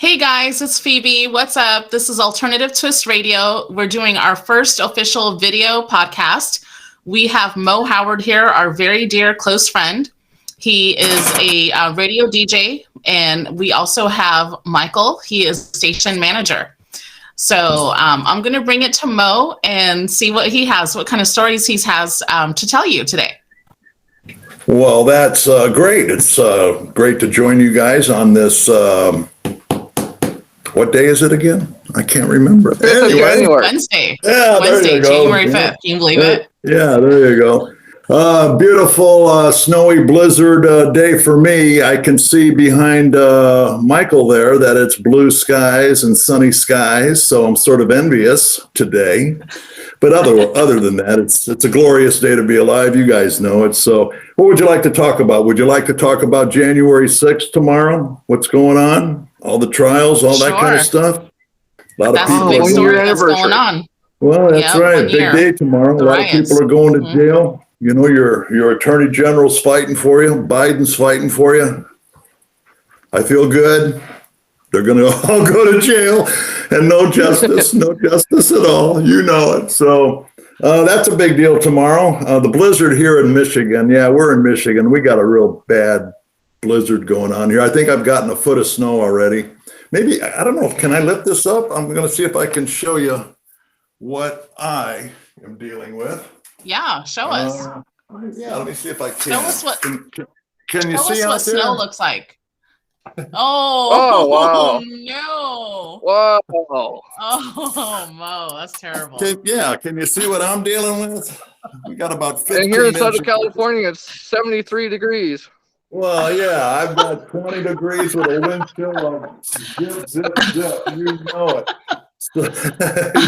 Hey guys, it's Phoebe. What's up? This is Alternative Twist Radio. We're doing our first official video podcast. We have Mo Howard here, our very dear close friend. He is a radio DJ, and we also have Michael. He is station manager. So I'm going to bring it to Mo and see what he has, what kind of stories he has to tell you today. Well, that's great. It's great to join you guys on this. What day is it again? I can't remember. Anyway, Wednesday. Yeah, Wednesday, there you go. January 5th. Can you believe it? Yeah, there you go. Beautiful snowy blizzard day for me. I can see behind Michael there that it's blue skies and sunny skies, so I'm sort of envious today. But other than that, it's a glorious day to be alive. You guys know it. So what would you like to talk about? Would you like to talk about January 6th tomorrow? What's going on? All the trials, all that kind of stuff? A lot of people big story that's going on. Well, that's right. Big day tomorrow. A lot of people are going to jail. You know, your attorney general's fighting for you. Biden's fighting for you. I feel good. They're going to all go to jail and no justice at all. You know it. So that's a big deal tomorrow. The blizzard here in Michigan. Yeah, we're in Michigan. We got a real bad blizzard going on here. I think I've gotten a foot of snow already. Maybe, I don't know, can I lift this up? I'm going to see if I can show you what I am dealing with. Yeah, show us. Yeah, let me see if I can. Show us what, can you see us out what there? snow looks like. Oh, wow. No. Wow. Oh, Mo, that's terrible. Can you see what I'm dealing with? We got about 15 And here in Southern inches. California, it's 73 degrees. Well, yeah, I've got 20 degrees with a wind chill of zip, zip, zip. You know it. So,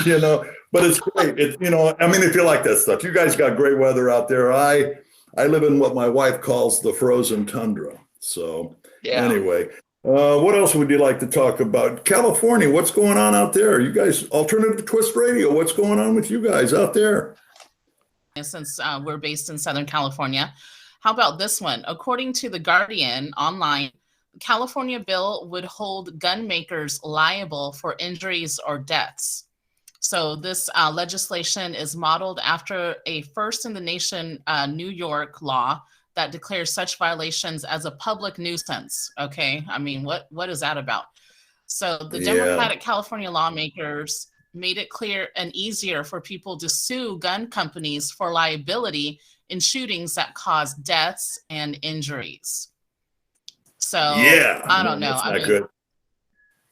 you know, but it's great. It's, you know, I mean, if you like that stuff, you guys got great weather out there. I live in what my wife calls the frozen tundra. So anyway, what else would you like to talk about? California, what's going on out there? You guys, Alternative Twist Radio, what's going on with you guys out there? Since we're based in Southern California, how about this one? According to The Guardian online, the California bill would hold gun makers liable for injuries or deaths. So this legislation is modeled after a first-in-the-nation New York law that declares such violations as a public nuisance. Okay, I mean, what is that about? So the Democratic California lawmakers made it clear and easier for people to sue gun companies for liability in shootings that cause deaths and injuries. So I don't know. That's not good.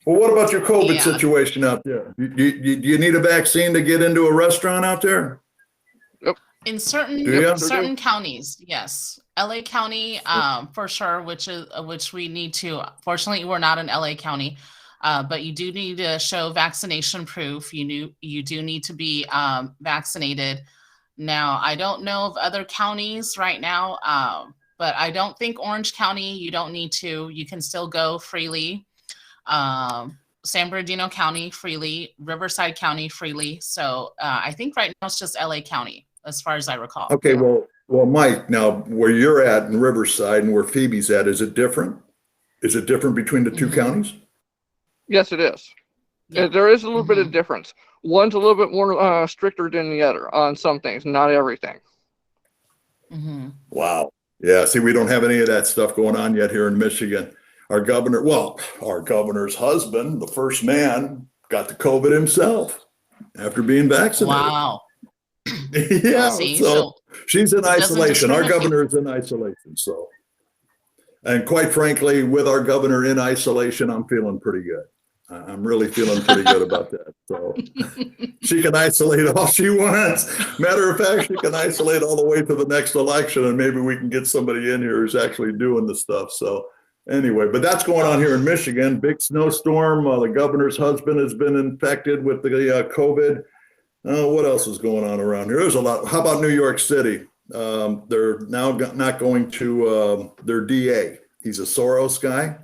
Well, what about your COVID situation out there? Do you need a vaccine to get into a restaurant out there? Yep. In certain counties, yes. LA County, for sure, which we need to. Fortunately, we're not in LA County, but you do need to show vaccination proof. You do need to be vaccinated. Now, I don't know of other counties right now, but I don't think Orange County, you don't need to. You can still go freely. San Bernardino County freely, Riverside County freely. So I think right now it's just LA County, as far as I recall. Okay, well, Mike, now where you're at in Riverside and where Phoebe's at, is it different? Is it different between the two counties? Yes, it is. Yeah. There is a little bit of difference. One's a little bit more stricter than the other on some things, not everything. Wow. Yeah, see, we don't have any of that stuff going on yet here in Michigan. Our governor's husband, the first man, got the COVID himself after being vaccinated. Wow. So she's in isolation. Our governor is in isolation. So, and quite frankly, with our governor in isolation, I'm feeling pretty good. I'm really feeling pretty good about that. So she can isolate all she wants. Matter of fact, she can isolate all the way to the next election, and maybe we can get somebody in here who's actually doing the stuff. So anyway, but that's going on here in Michigan. Big snowstorm. The governor's husband has been infected with the COVID. What else is going on around here? There's a lot. How about New York City? They're now not going to their DA. He's a Soros guy.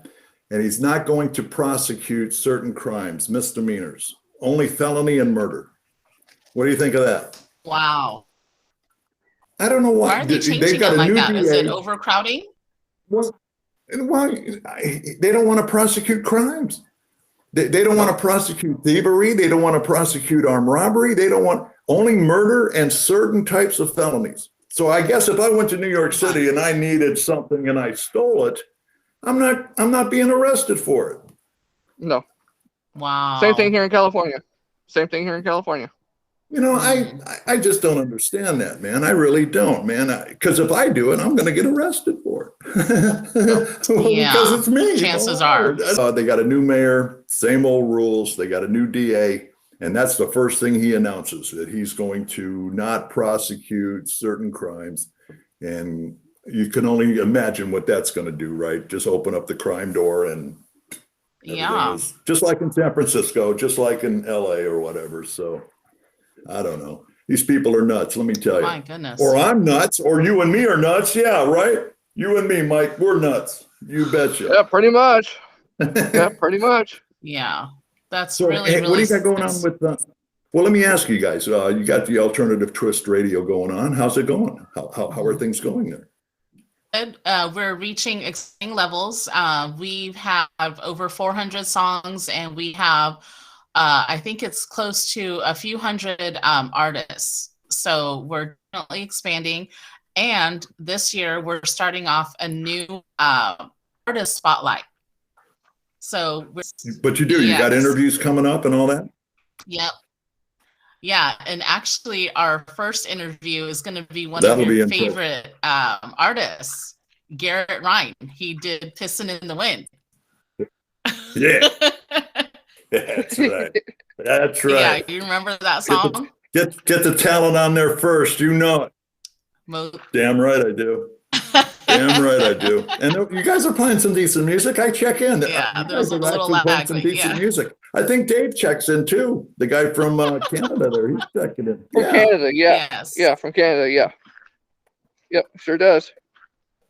And he's not going to prosecute certain crimes, misdemeanors, only felony and murder. What do you think of that? Wow. I don't know why. Why are they changing it like that? Is it overcrowding? Well, they don't want to prosecute crimes. They don't want to prosecute thievery. They don't want to prosecute armed robbery. They don't want only murder and certain types of felonies. So I guess if I went to New York City and I needed something and I stole it, I'm not being arrested for it. No. Wow. Same thing here in California. Same thing here in California. You know, I just don't understand that, man. I really don't, man. Because if I do it, I'm going to get arrested for it. Yeah. Because it's me. Chances are. They got a new mayor, same old rules. They got a new DA. And that's the first thing he announces, that he's going to not prosecute certain crimes. And you can only imagine what that's going to do, right? Just open up the crime door and yeah, just like in San Francisco, just like in LA or whatever. So I don't know. These people are nuts, let me tell you. My goodness. Or I'm nuts, or you and me are nuts. Yeah, right? You and me, Mike, we're nuts. You betcha. Yeah, pretty much. Yeah, pretty much. Yeah. That's So, really, hey, really. what do you got going on with well, let me ask you guys. You got the Alternative Twist Radio going on. How's it going? How are things going there? Good. We're reaching exciting levels. We have over 400 songs, and we have, I think it's close to a few hundred artists. So we're definitely expanding. And this year, we're starting off a new artist spotlight. So, But you do. You got interviews coming up and all that? Yep. Yeah, and actually, our first interview is going to be one of your favorite artists, Garrett Ryan. He did "Pissin' in the Wind." Yeah, that's right. That's right. Yeah, you remember that song? Get the talent on there first. You know it. Damn right I do. Damn right I do. And you guys are playing some decent music. I check in. Yeah, there's a little lag. Some decent music. I think Dave checks in too. The guy from Canada there, he's checking in. From Canada, yeah. Yes. Yeah, from Canada, yeah. Yep, sure does.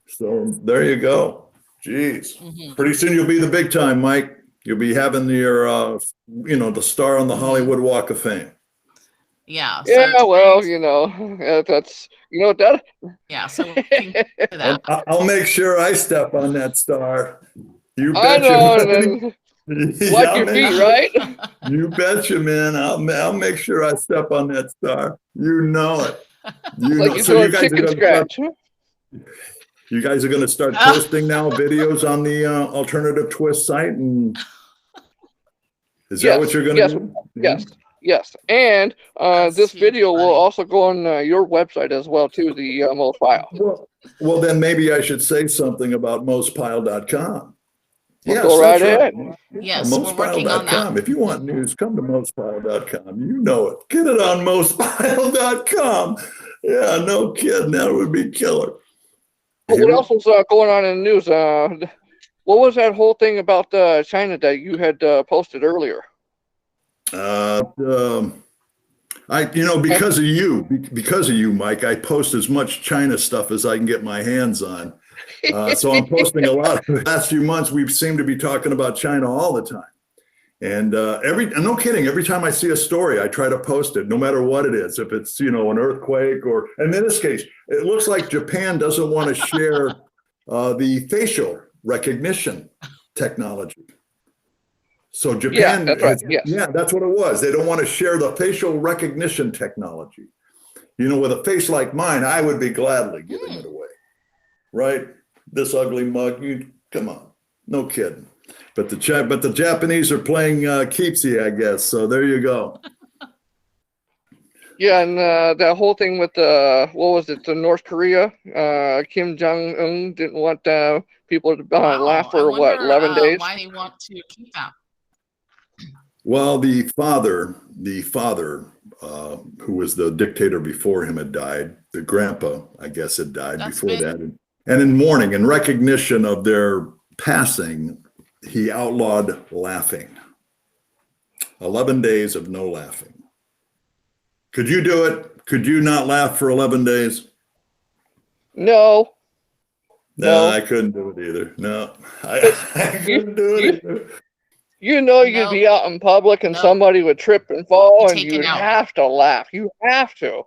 So there you go. Jeez. Pretty soon you'll be the big time, Mike. You'll be having your, the star on the Hollywood Walk of Fame. Yeah. Yeah, well, that's, that. Yeah, so I'll make sure I step on that star. You betcha. I know, watch your feet, right? You betcha, man. I'll make sure I step on that star. You know it. You guys are going to start posting now videos on the Alternative Twist site, and is that what you're going to do? Yes. And this video will also go on your website as well, too, the Most Pile. Well, then maybe I should say something about mostpile.com. Yeah, go right ahead. Yes, we're working on that. If you want news, come to mostpile.com. You know it. Get it on mostpile.com. Yeah, no kidding. That would be killer. What else was going on in the news? What was that whole thing about China that you had posted earlier? Because of you, Mike, I post as much China stuff as I can get my hands on. So I'm posting a lot. The last few months, we seem to be talking about China all the time. And no kidding, every time I see a story, I try to post it, no matter what it is. If it's, an earthquake and in this case, it looks like Japan doesn't want to share the facial recognition technology. So Japan, that's right. That's what it was. They don't want to share the facial recognition technology. With a face like mine, I would be gladly giving it away. Right? This ugly mug, come on, no kidding. But the Japanese are playing keepsy, I guess. So there you go. Yeah, and that whole thing with the North Korea, Kim Jong-un didn't want people to laugh for 11 days. Why do you want to keep that? Well, the father, who was the dictator before him, had died. The grandpa, I guess, had died before that. And in mourning, in recognition of their passing, he outlawed laughing. 11 days of no laughing. Could you do it? Could you not laugh for 11 days? No. No, I couldn't do it either. No, I couldn't do it either. You'd be out in public and somebody would trip and fall and you'd have to laugh. You have to.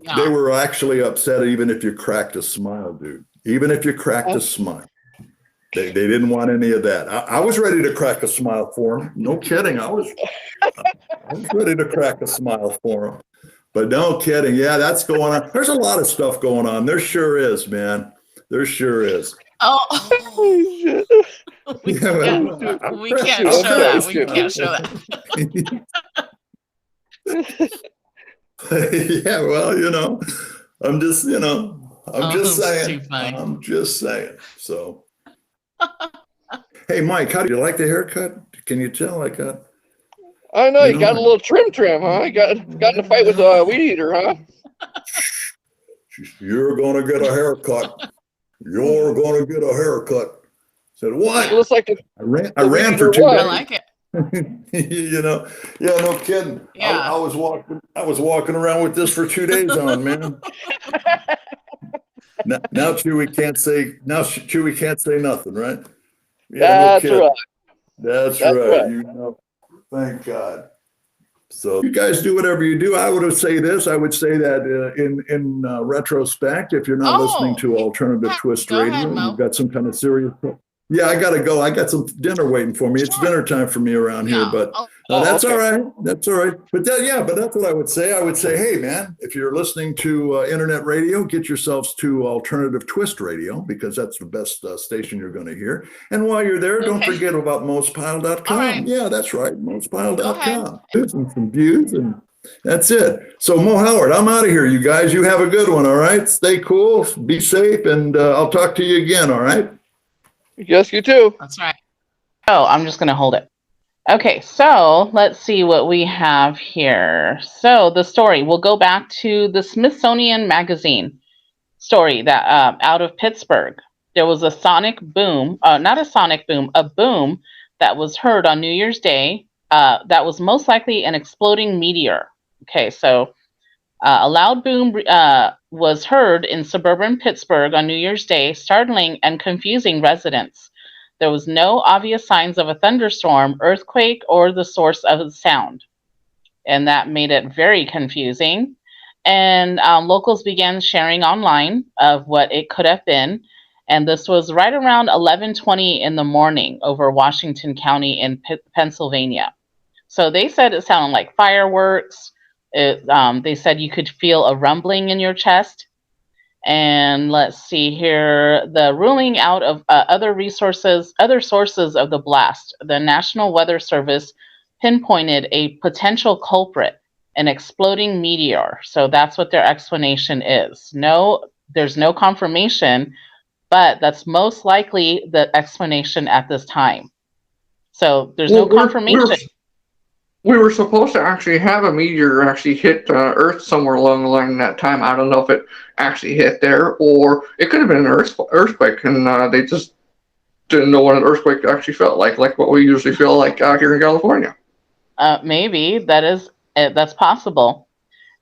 Yeah. They were actually upset even if you cracked a smile, dude. Even if you cracked a smile. They didn't want any of that. I was ready to crack a smile for them. No kidding. I was ready to crack a smile for them. But no kidding. Yeah, that's going on. There's a lot of stuff going on. There sure is, man. There sure is. Oh, we can't show that. We can't show that. Yeah, well, I'm just, saying. Too funny. I'm just saying. So, hey, Mike, how do you like the haircut? Can you tell I got? I know you got a little trim, huh? You got in a fight with a weed eater, huh? You're gonna get a haircut. You're gonna get a haircut. Said what? It looks like I ran for 2 days. I like it. Yeah, no kidding. Yeah. I was walking around with this for 2 days on, man. Now Chewy can't say nothing, right? Yeah, That's right. That's right. Thank God. So you guys do whatever you do. I would say this. I would say that in retrospect, if you're not listening to Alternative Twist Radio, you've got some kind of serious. Yeah, I gotta go. I got some dinner waiting for me. It's dinner time for me around here, but that's okay. All right. That's all right. But that's what I would say. I would say, hey, man, if you're listening to internet radio, get yourselves to Alternative Twist Radio because that's the best station you're going to hear. And while you're there, don't forget about mostpile.com. Right. Yeah, that's right, mostpile.com. Some views and that's it. So Mo Howard, I'm out of here, you guys. You have a good one, all right? Stay cool, be safe, and I'll talk to you again, all right? Yes, you too. That's right. Oh, I'm just going to hold it. Okay, so let's see what we have here. So the story, we'll go back to the Smithsonian Magazine story that out of Pittsburgh. There was a sonic boom, not a sonic boom, a boom that was heard on New Year's Day that was most likely an exploding meteor. Okay, so a loud boom was heard in suburban Pittsburgh on New Year's Day, startling and confusing residents. There was no obvious signs of a thunderstorm, earthquake, or the source of the sound. And that made it very confusing. And locals began sharing online of what it could have been. And this was right around 11:20 in the morning over Washington County in Pennsylvania. So they said it sounded like fireworks. They said you could feel a rumbling in your chest. And let's see here, the ruling out of other sources of the blast. The National Weather Service pinpointed a potential culprit, an exploding meteor. So that's what their explanation is. No, there's no confirmation, but that's most likely the explanation at this time. So there's no confirmation. We were supposed to actually have a meteor actually hit Earth somewhere along the line that time. I don't know if it actually hit there, or it could have been an earthquake, and they just didn't know what an earthquake actually felt like what we usually feel like out here in California. Maybe that's possible.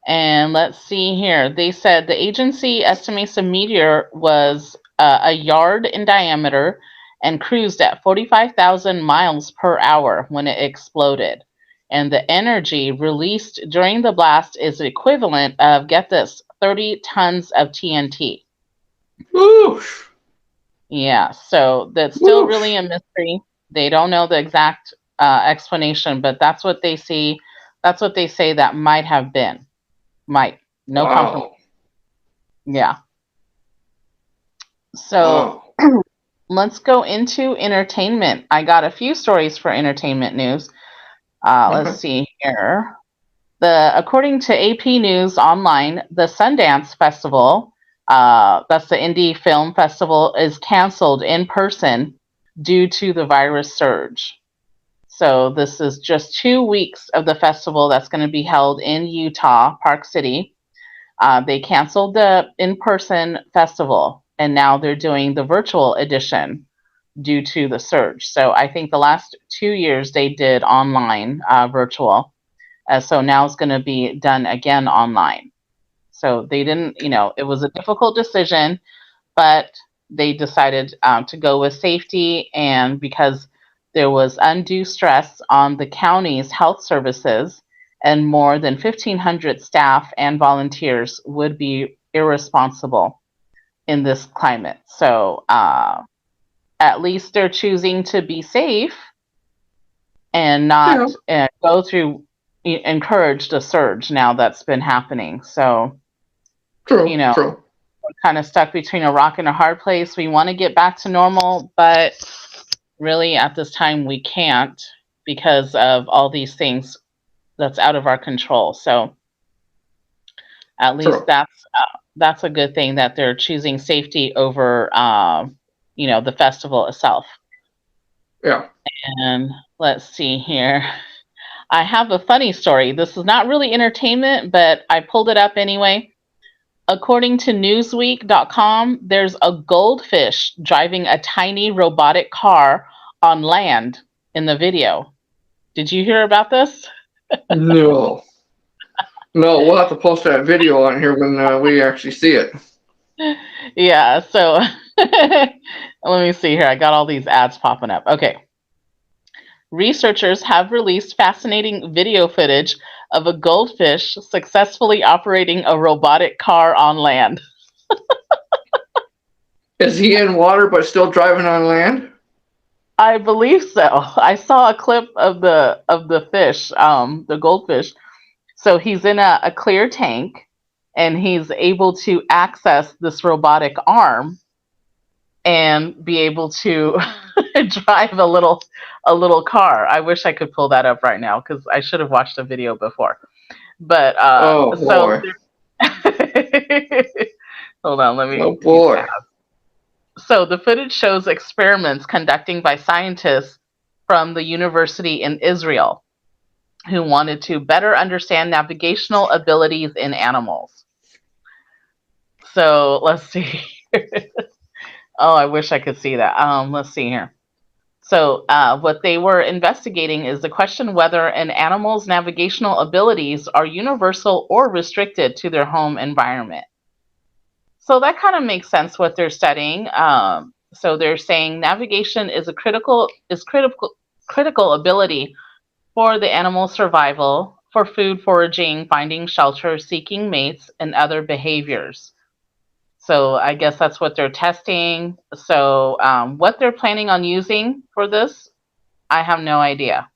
And let's see here. They said the agency estimates the meteor was a yard in diameter and cruised at 45,000 miles per hour when it exploded. And the energy released during the blast is equivalent of, get this, 30 tons of TNT. Oof. Yeah, so that's still really a mystery. They don't know the exact explanation, but that's what they see. That's what they say that might have been. Might. No confirmation. Yeah. So let's go into entertainment. I got a few stories for entertainment news. Let's see here. According to AP News Online, the Sundance Festival, that's the indie film festival, is canceled in person due to the virus surge. So this is just 2 weeks of the festival that's going to be held in Utah, Park City. They canceled the in-person festival, and now they're doing the virtual edition due to the surge. So I think the last 2 years they did online virtual. So now it's going to be done again online. So they didn't, it was a difficult decision, but they decided to go with safety, and because there was undue stress on the county's health services, and more than 1,500 staff and volunteers would be irresponsible in this climate. So at least they're choosing to be safe and not go through encourage the surge now that's been happening. So, True. we're kind of stuck between a rock and a hard place. We want to get back to normal, but really at this time we can't because of all these things that's out of our control. So at least that's a good thing that they're choosing safety over the festival itself. Yeah. And let's see here. I have a funny story. This is not really entertainment, but I pulled it up anyway. According to Newsweek.com, there's a goldfish driving a tiny robotic car on land in the video. Did you hear about this? No. No, we'll have to post that video on here when we actually see it. Yeah, so let me see here. I got all these ads popping up. Okay. Researchers have released fascinating video footage of a goldfish successfully operating a robotic car on land. Is he in water but still driving on land? I believe so. I saw a clip of the fish, the goldfish. So he's in a clear tank, and he's able to access this robotic arm and be able to drive a little car. I wish I could pull that up right now because I should have watched the video before. But oh boy. Hold on, let me. Oh boy. So the footage shows experiments conducting by scientists from the university in Israel who wanted to better understand navigational abilities in animals. So let's see. Oh, I wish I could see that. Let's see here. So what they were investigating is the question whether an animal's navigational abilities are universal or restricted to their home environment. So that kind of makes sense what they're studying. So they're saying navigation is critical ability for the animal's survival, for food foraging, finding shelter, seeking mates, and other behaviors. So I guess that's what they're testing. So what they're planning on using for this, I have no idea.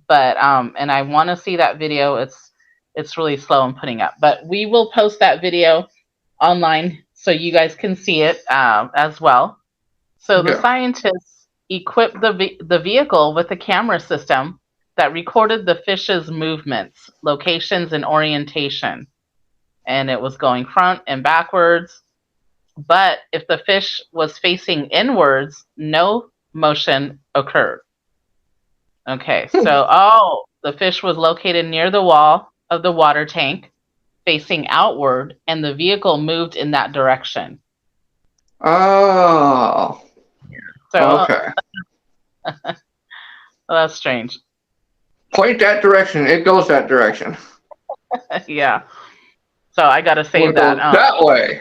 But and I want to see that video. It's really slow in putting up, but we will post that video online so you guys can see it as well. So the scientists equipped the vehicle with a camera system that recorded the fish's movements, locations, and orientation. And it was going front and backwards. But if the fish was facing inwards, no motion occurred. Okay, so, the fish was located near the wall of the water tank, facing outward, and the vehicle moved in that direction. Oh. So, okay. Well, that's strange. Point that direction. It goes that direction. Yeah. So I got to save that. That way.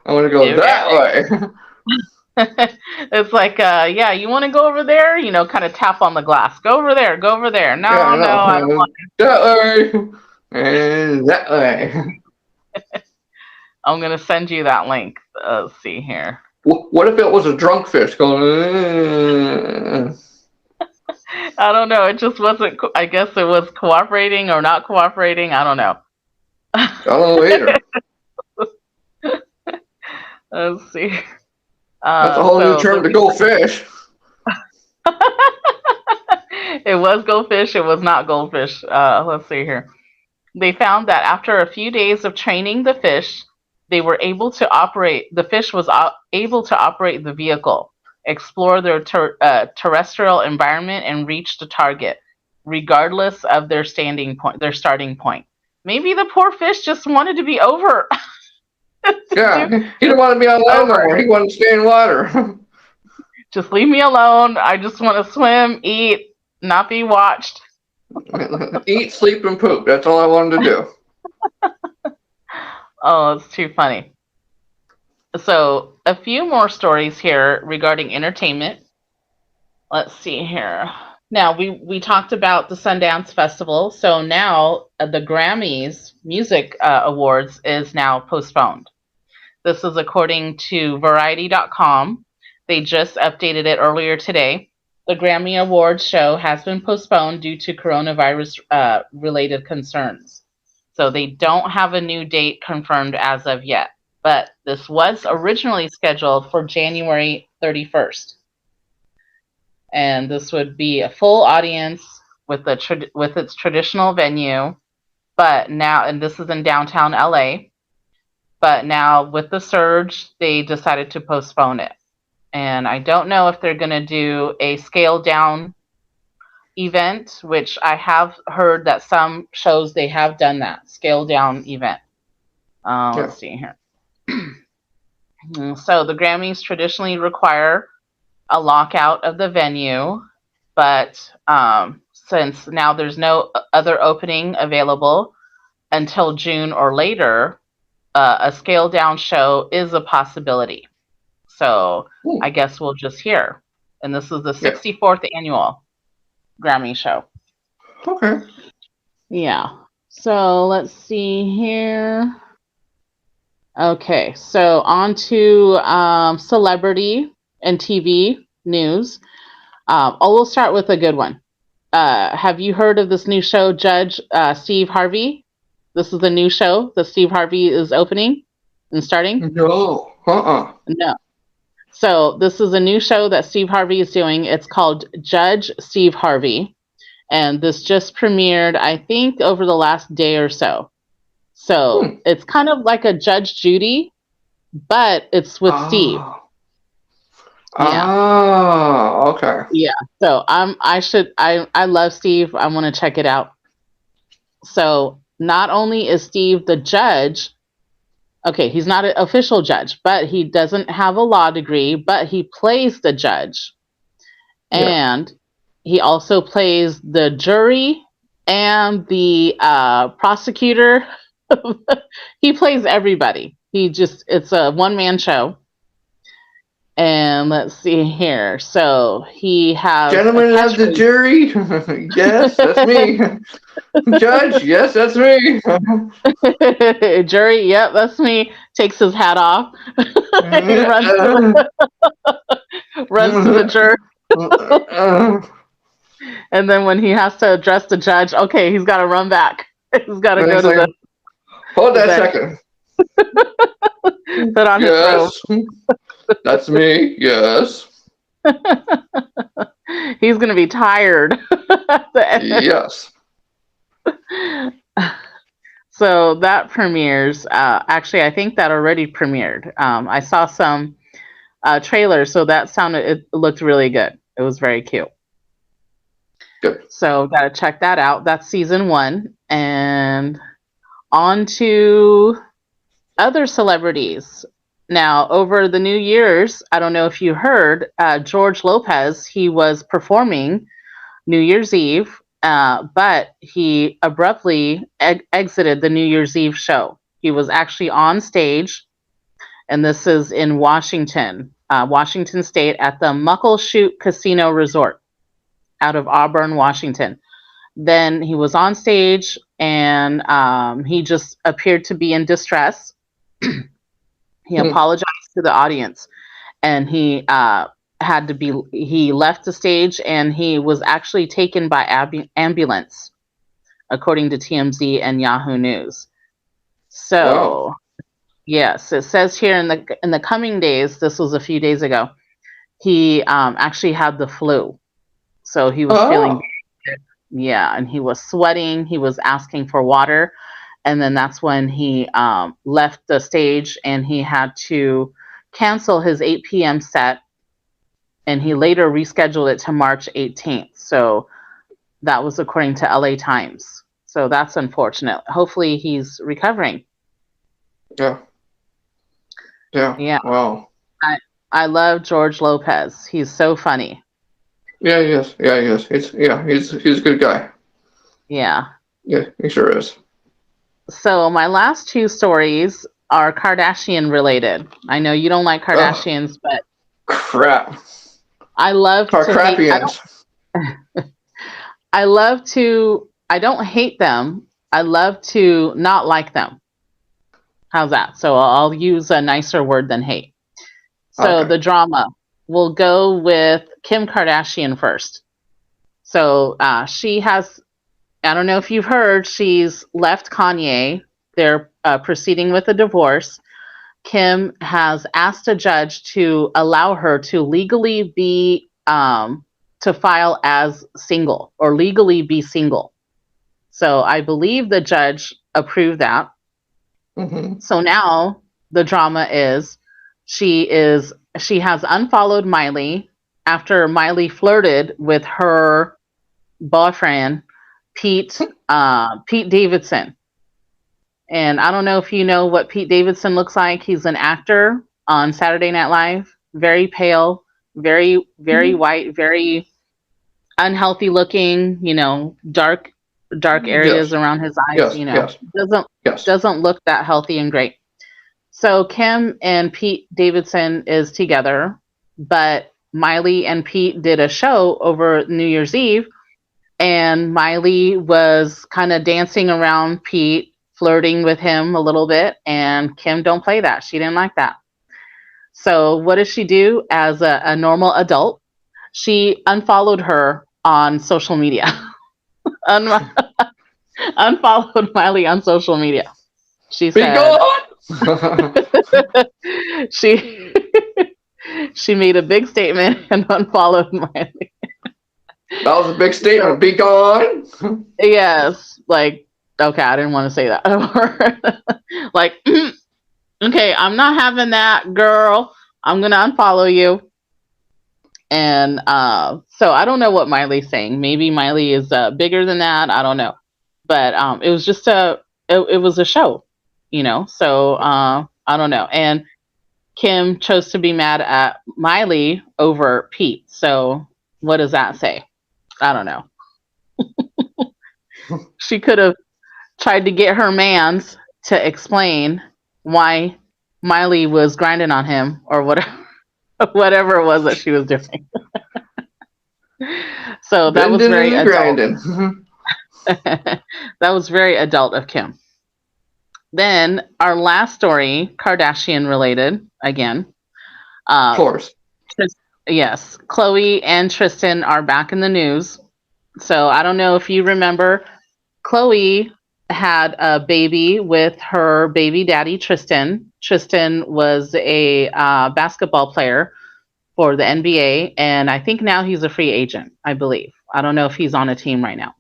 I want to go that way. It's like, yeah, you want to go over there? Kind of tap on the glass. Go over there. Go over there. No, I don't want to. That way. And that way. I'm going to send you that link. Let's see here. What if it was a drunk fish going? I don't know. It just wasn't. I guess it was cooperating or not cooperating. I don't know. I don't know either. Let's see. That's a whole new term to goldfish. It was goldfish. It was not goldfish. Let's see here. They found that after a few days of training the fish, they were able to operate. The fish was able to operate the vehicle, explore their terrestrial environment, and reach the target, regardless of their starting point. Maybe the poor fish just wanted to be over. Yeah, he didn't want to be on land no more. He wanted to stay in water. Just leave me alone. I just want to swim, eat, not be watched. Eat, sleep, and poop. That's all I wanted to do. Oh, it's too funny. So, a few more stories here regarding entertainment. Let's see here. Now, we talked about the Sundance Festival. So now the Grammys Music Awards is now postponed. This is according to Variety.com. They just updated it earlier today. The Grammy Awards show has been postponed due to coronavirus related concerns. So they don't have a new date confirmed as of yet. But this was originally scheduled for January 31st. And this would be a full audience with its traditional venue. But now, and this is in downtown LA, but now with the surge, they decided to postpone it. And I don't know if they're going to do a scaled down event, which I have heard that some shows they have done that scaled down event. Let's see here. So the Grammys traditionally require a lockout of the venue, but since now there's no other opening available until June or later, a scaled down show is a possibility. So I guess we'll just hear. And this is the 64th annual Grammy show. Okay. Yeah. So let's see here. Okay. So on to celebrity and TV news. We'll start with a good one. Have you heard of this new show, Judge Steve Harvey? This is a new show that Steve Harvey is opening and starting. No. No. So this is a new show that Steve Harvey is doing. It's called Judge Steve Harvey. And this just premiered, I think, over the last day or so. So it's kind of like a Judge Judy, but it's with Steve. Yeah. Okay. Yeah. So I love Steve. I want to check it out. So not only is Steve the judge, okay, he's not an official judge, but he doesn't have a law degree, but he plays the judge. And he also plays the jury and the prosecutor. He plays everybody. It's a one-man show. And let's see here. So he has... Gentlemen of the jury? Yes, that's me. Judge? Yes, that's me. Jury? Yep, that's me. Takes his hat off. He runs to the jury. And then when he has to address the judge, okay, he's got to run back. He's got to go to the... Hold that second. Put on his robe. That's me, yes. He's going to be tired. Yes. So that premieres. Actually, I think that already premiered. I saw some trailers, so it looked really good. It was very cute. Good. So got to check that out. That's season 1. And on to other celebrities. Now, over the New Year's, I don't know if you heard, George Lopez, he was performing New Year's Eve, but he abruptly exited the New Year's Eve show. He was actually on stage, and this is in Washington State at the Muckleshoot Casino Resort out of Auburn, Washington. Then he was on stage, and he just appeared to be in distress. He apologized to the audience, and he left the stage, and he was actually taken by ambulance, according to TMZ and Yahoo News. So, yes, it says here in the coming days, this was a few days ago, he actually had the flu. So he was feeling sick. Yeah, and he was sweating. He was asking for water. And then that's when he left the stage, and he had to cancel his 8 p.m. set, and he later rescheduled it to March 18th. So that was according to LA Times. So that's unfortunate. Hopefully he's recovering. Yeah. Wow. I love George Lopez. He's so funny. Yeah, he is. He's a good guy. Yeah. Yeah, he sure is. So my last 2 stories are Kardashian related. I know you don't like Kardashians, but crap. I love Kardashians. I don't hate them. I love to not like them. How's that? So I'll use a nicer word than hate. So the drama we'll go with Kim Kardashian first. So she has, I don't know if you've heard, she's left Kanye. They're proceeding with a divorce. Kim has asked a judge to allow her to legally be, to file as single or legally be single. So I believe the judge approved that. Mm-hmm. So now the drama is she has unfollowed Miley after Miley flirted with her boyfriend, Pete Davidson. And I don't know if you know what Pete Davidson looks like. He's an actor on Saturday Night Live. Very pale, very, very white, very unhealthy looking, dark areas around his eyes, doesn't look that healthy and great. So Kim and Pete Davidson is together, but Miley and Pete did a show over New Year's Eve, and Miley was kind of dancing around Pete, flirting with him a little bit, and Kim don't play that. She didn't like that. So what does she do as a normal adult? She unfollowed her on social media. Unfollowed Miley on social media. She said, she made a big statement and unfollowed Miley. That was a big statement. Be gone. Yes, like, okay, I didn't want to say that. Like, okay, I'm not having that, girl. I'm gonna unfollow you. And so I don't know what Miley's saying. Maybe Miley is bigger than that. I don't know. But it was just it was a show, So I don't know. And Kim chose to be mad at Miley over Pete. So what does that say? I don't know. She could have tried to get her mans to explain why Miley was grinding on him or whatever it was that she was doing. So that was very adult. That was very adult of Kim. Then our last story, Kardashian related again. Of course. Yes, Khloe and Tristan are back in the news. So I don't know if you remember, Khloe had a baby with her baby daddy, Tristan. Tristan was a basketball player for the NBA, and I think now he's a free agent, I believe. I don't know if he's on a team right now.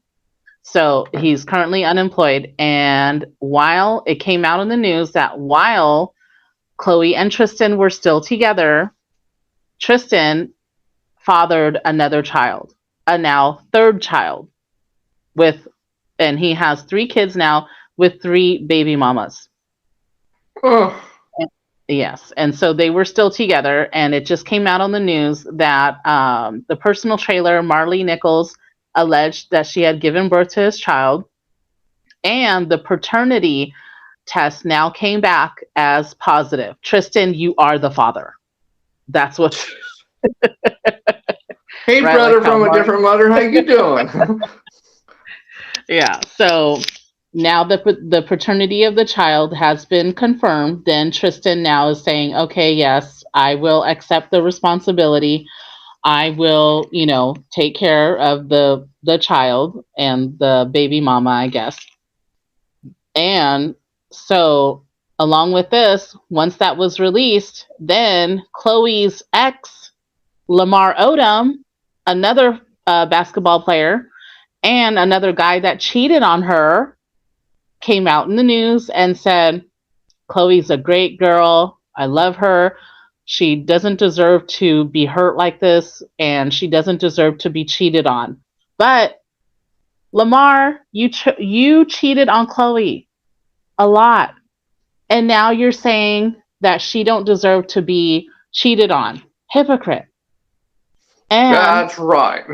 So he's currently unemployed, and while it came out in the news that while Khloe and Tristan were still together, Tristan fathered another child, a now third child, and he has 3 kids now with 3 baby mamas. Oh. Yes, and so they were still together, and it just came out on the news that the personal trailer, Marley Nichols, alleged that she had given birth to his child, and the paternity test now came back as positive. Tristan, you are the father. That's what. Hey, right, brother, like from a different mother, how you doing? Yeah, so now the paternity of the child has been confirmed. Then Tristan now is saying, okay, yes, I will accept the responsibility. I will, take care of the child and the baby mama, I guess. And so along with this, once that was released, then Khloe's ex, Lamar Odom, another basketball player, and another guy that cheated on her, came out in the news and said, Khloe's a great girl. I love her. She doesn't deserve to be hurt like this, and she doesn't deserve to be cheated on. But Lamar, you cheated on Khloe a lot, and now you're saying that she don't deserve to be cheated on. Hypocrite. And that's right.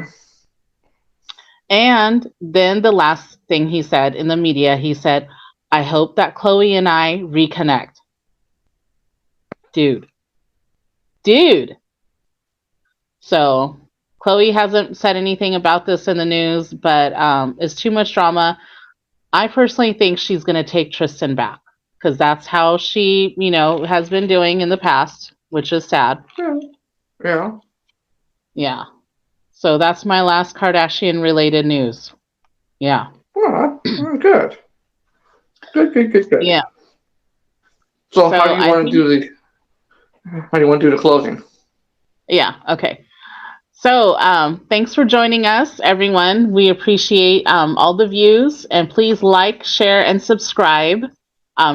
And then the last thing he said in the media, he said, I hope that Khloe and I reconnect. Dude. So Khloe hasn't said anything about this in the news, but it's too much drama. I personally think she's going to take Tristan back because that's how she, has been doing in the past, which is sad. Yeah. Yeah. So that's my last Kardashian related news. Yeah. Oh, good. Good. Yeah. So So how do you want to do the closing? Yeah. Okay. So thanks for joining us, everyone. We appreciate all the views, and please like, share, and subscribe.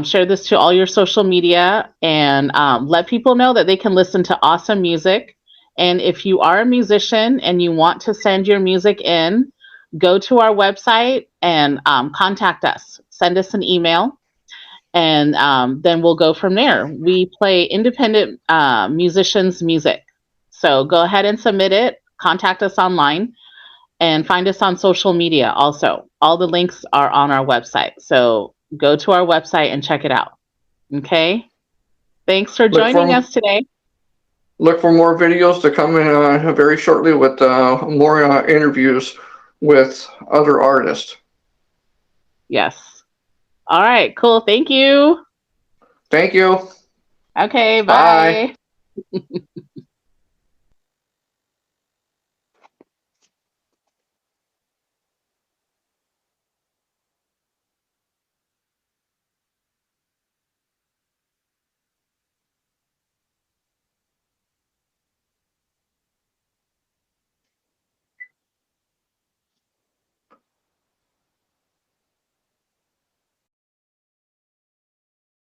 Share this to all your social media, and let people know that they can listen to awesome music. And if you are a musician and you want to send your music in, go to our website and contact us. Send us an email, and then we'll go from there. We play independent musicians' music. So go ahead and submit it. Contact us online and find us on social media also. All the links are on our website. So go to our website and check it out. Okay? Thanks for joining us today. Look for more videos to come in very shortly with more interviews with other artists. Yes. All right, cool. Thank you. Thank you. Okay, bye.